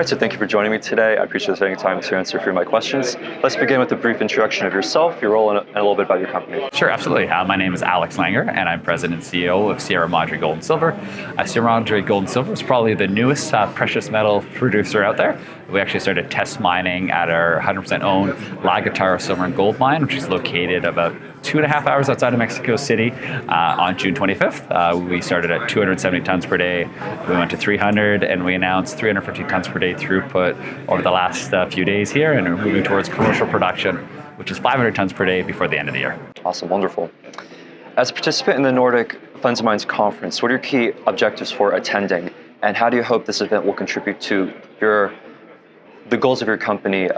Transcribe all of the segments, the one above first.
right, so thank you for joining me today. I appreciate taking time to answer a few of my questions. Let's begin with a brief introduction of yourself, your role, and a little bit about your company. Sure, absolutely. My name is Alex Langer, and I'm President and CEO of Sierra Madre Gold and Silver. Sierra Madre Gold and Silver is probably the newest precious metal producer out there. We actually started test mining at our 100% owned La Guitarra Silver and Gold mine, which is located about 2.5 hours outside of Mexico City on June 25th. We started at 270 tons per day. We went to 300, and we announced 350 tons per day throughput over the last few days here, and we're moving towards commercial production, which is 500 tons per day before the end of the year. Awesome, wonderful. As a participant in the Nordic Funds and Mines conference, what are your key objectives for attending, and how do you hope this event will contribute to the goals of your company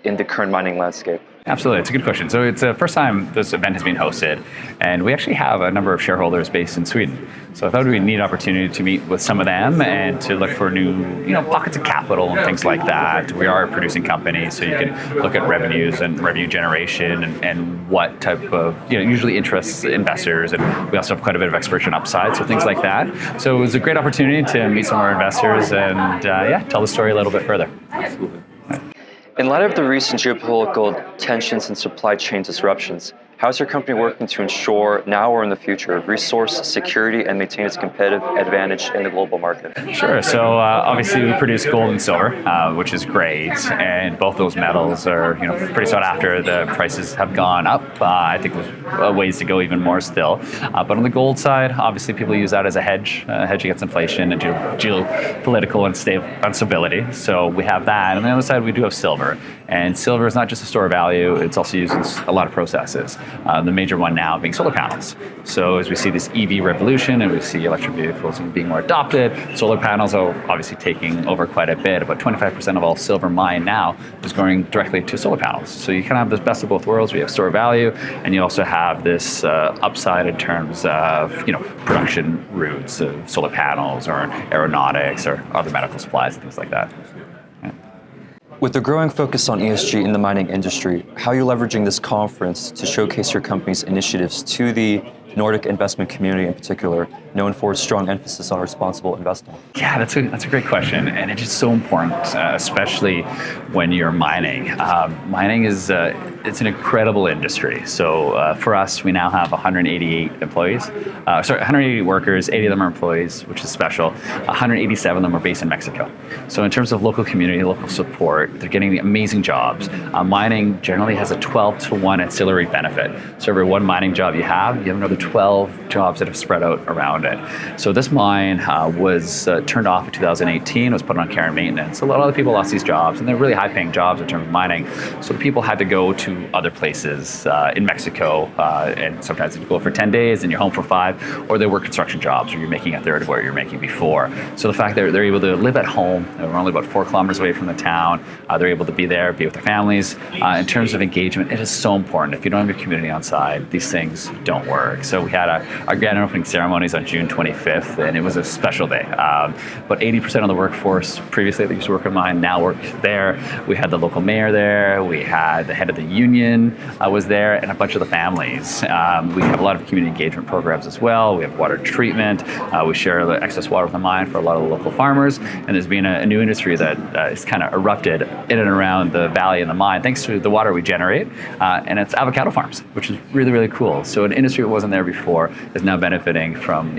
in the current mining landscape? Absolutely, it's a good question. So it's the first time this event has been hosted, and we actually have a number of shareholders based in Sweden. So I thought we'd need an opportunity to meet with some of them and to look for new, pockets of capital and things like that. We are a producing company, so you can look at revenues and revenue generation and what type of, usually interests investors, and we also have quite a bit of exploration upside, so things like that. So it was a great opportunity to meet some of our investors and tell the story a little bit further. Absolutely. In light of the recent geopolitical tensions and supply chain disruptions, how is your company working to ensure now or in the future resource security and maintain its competitive advantage in the global market? Sure. So obviously we produce gold and silver, which is great, and both those metals are pretty sought after. The prices have gone up. I think there's ways to go even more still. But on the gold side, obviously people use that as a hedge against inflation and geopolitical instability. So we have that. And on the other side, we do have silver. And silver is not just a store of value, it's also used in a lot of processes. The major one now being solar panels. So as we see this EV revolution and we see electric vehicles being more adopted, solar panels are obviously taking over quite a bit. About 25% of all silver mined now is going directly to solar panels. So you kind of have the best of both worlds. We have store value, and you also have this upside in terms of production routes of solar panels or aeronautics or other medical supplies and things like that. With the growing focus on ESG in the mining industry, how are you leveraging this conference to showcase your company's initiatives to the Nordic investment community in particular, known for its strong emphasis on responsible investing? Yeah, that's a great question, and it's just so important, especially when you're mining. Mining is it's an incredible industry. So for us, we now have 188 employees. 180 workers, 80 of them are employees, which is special. 187 of them are based in Mexico. So in terms of local community, local support, they're getting amazing jobs. Mining generally has a 12-to-1 ancillary benefit. So every one mining job you have another 12 jobs that have spread out around it. So this mine was turned off in 2018. It was put on care and maintenance. A lot of people lost these jobs, and they're really high-paying jobs in terms of mining. So the people had to go to other places in Mexico, and sometimes you go for 10 days and you're home for 5, or they work construction jobs where you're making a third of what you're making before. So the fact that they're able to live at home, we're only about 4 kilometers away from the town, they're able to be there, be with their families. In terms of engagement, it is so important. If you don't have your community on side, these things don't work. So we had our grand opening ceremonies on June 25th, and it was a special day. But 80% of the workforce previously that used to work at mine now work there. We had the local mayor there. We had the head of the union was there, and a bunch of the families. We have a lot of community engagement programs as well. We have water treatment. We share the excess water with the mine for a lot of the local farmers. And there's been a new industry that has kind of erupted in and around the valley and the mine, thanks to the water we generate. And it's avocado farms, which is really, really cool. So an industry that wasn't there before is now benefiting from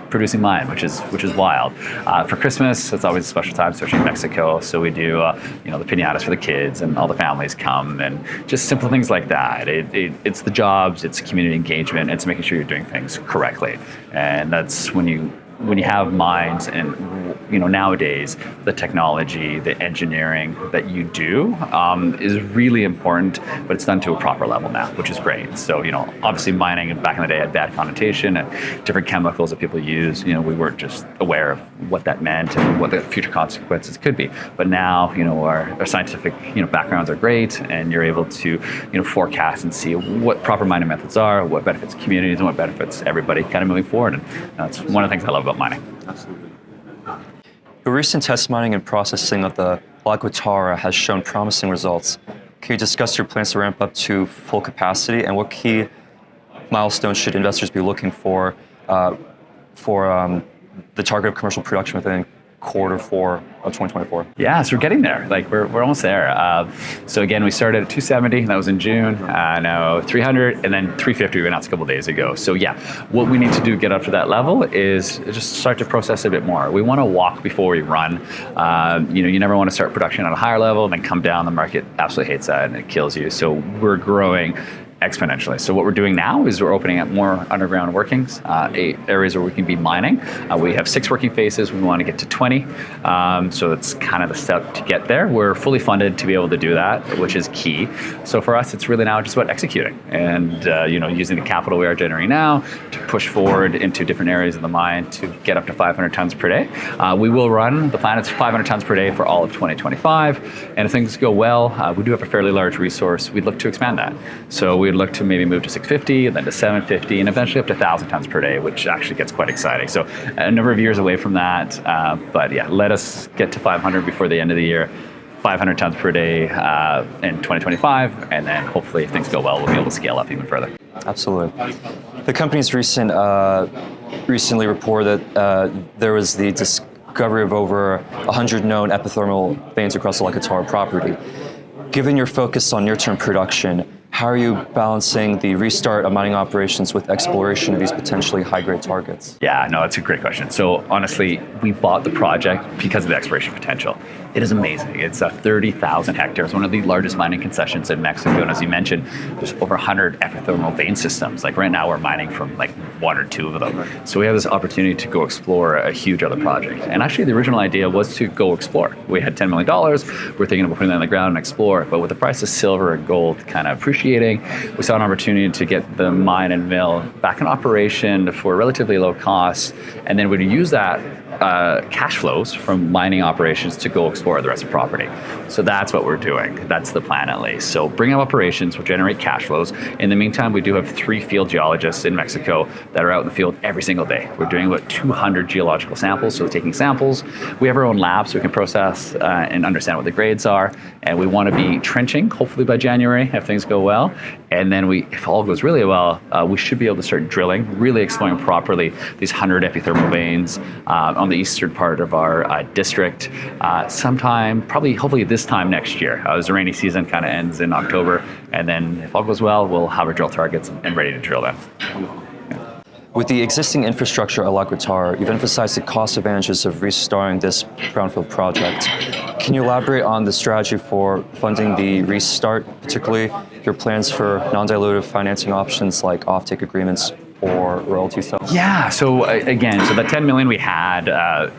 producing mine, which is wild. For Christmas, it's always a special time, especially in Mexico. So we do the piñatas for the kids, and all the families come, and just simple things like that. It's the jobs, it's community engagement, it's making sure you're doing things correctly, and that's when you have mines and nowadays the technology, the engineering that you do is really important, but it's done to a proper level now, which is great. So obviously mining back in the day had bad connotation and different chemicals that people use. We weren't just aware of what that meant and what the future consequences could be. But now our scientific backgrounds are great, and you're able to forecast and see what proper mining methods are, what benefits communities, and what benefits everybody kind of moving forward. And that's one of the things I love about mining. Absolutely. Your recent test mining and processing of the La Guitarra has shown promising results. Can you discuss your plans to ramp up to full capacity, and what key milestones should investors be looking for the target of commercial production within Q4 of 2024? Yeah, so we're getting there. Like we're almost there. So again, we started at 270. That was in June. Now 300, and then 350 we announced a couple of days ago. So yeah, what we need to do to get up to that level is just start to process a bit more. We want to walk before we run. You never want to start production at a higher level and then come down. The market absolutely hates that and it kills you. So we're growing exponentially. So what we're doing now is we're opening up more underground workings, 8 areas where we can be mining. We have 6 working phases. We want to get to 20. So that's kind of the step to get there. We're fully funded to be able to do that, which is key. So for us, it's really now just about executing and using the capital we are generating now to push forward into different areas of the mine to get up to 500 tons per day. We will run the plan. It's 500 tons per day for all of 2025. And if things go well, we do have a fairly large resource. We'd look to expand that. So we'd look to maybe move to 650, and then to 750, and eventually up to 1,000 tons per day, which actually gets quite exciting. So a number of years away from that, but yeah, let us get to 500 before the end of the year, 500 tons per day in 2025, and then hopefully if things go well, we'll be able to scale up even further. Absolutely. The company's recently reported that there was the discovery of over 100 known epithermal veins across the Guitarra property. Given your focus on near-term production, how are you balancing the restart of mining operations with exploration of these potentially high-grade targets? Yeah, no, that's a great question. So honestly, we bought the project because of the exploration potential. It is amazing. It's 30,000 hectares, one of the largest mining concessions in Mexico. And as you mentioned, there's over 100 epithermal vein systems. Like right now we're mining from like 1 or 2 of them. So we have this opportunity to go explore a huge other project. And actually the original idea was to go explore. We had $10 million. We're thinking about putting that on the ground and explore. But with the price of silver and gold kind of appreciating, we saw an opportunity to get the mine and mill back in operation for relatively low costs. And then we'd use that cash flows from mining operations to go explore the rest of the property. So that's what we're doing. That's the plan at least. So bring up operations, will generate cash flows. In the meantime, we do have 3 field geologists in Mexico that are out in the field every single day. We're doing about 200 geological samples, so we're taking samples. We have our own lab so we can process and understand what the grades are. And we want to be trenching, hopefully by January, if things go well. And then if all goes really well, we should be able to start drilling, really exploring properly these 100 epithermal veins on the eastern part of our district sometime, hopefully this time next year. As the rainy season kind of ends in October. And then if all goes well, we'll have our drill targets and ready to drill them. With the existing infrastructure at La Guitarra, you've emphasized the cost advantages of restarting this brownfield project. Can you elaborate on the strategy for funding the restart, particularly your plans for non-dilutive financing options like offtake agreements or royalty sales? Yeah, so that 10 million we had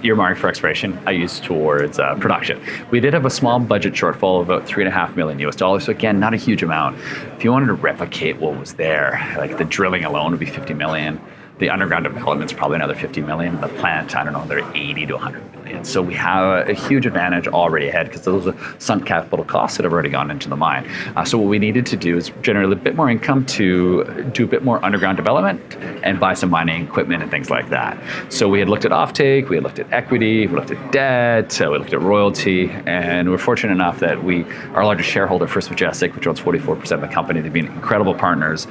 earmarked for exploration, I used towards production. We did have a small budget shortfall of about $3.5 million US. So again, not a huge amount. If you wanted to replicate what was there, like the drilling alone would be 50 million. The underground development's probably another 50 million. The plant, I don't know, they're 80 to 100 million. So we have a huge advantage already ahead because those are sunk capital costs that have already gone into the mine. So what we needed to do is generate a bit more income to do a bit more underground development and buy some mining equipment and things like that. So we had looked at offtake, we had looked at equity, we looked at debt, we looked at royalty, and we're fortunate enough that our largest shareholder, First Majestic, which owns 44% of the company, they've been incredible partners.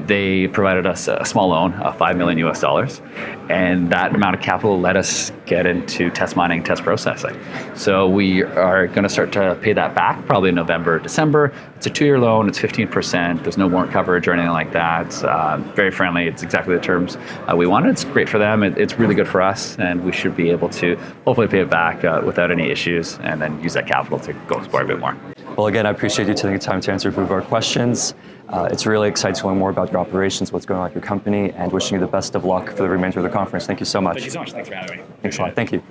They provided us a small loan, $5 million US, and that amount of capital let us get into test mining, test processing. So we are going to start to pay that back probably in November, December. It's a 2-year loan. It's 15%. There's no warrant coverage or anything like that. Very friendly. It's exactly the terms we wanted. It's great for them. It's really good for us, and we should be able to hopefully pay it back without any issues, and then use that capital to go explore a bit more. Well, again, I appreciate you taking the time to answer a few of our questions. It's really exciting to learn more about your operations, what's going on at your company, and wishing you the best of luck for the remainder of the conference. Thank you so much. Thank you so much. Thanks for having me. Thanks a lot. Thank you.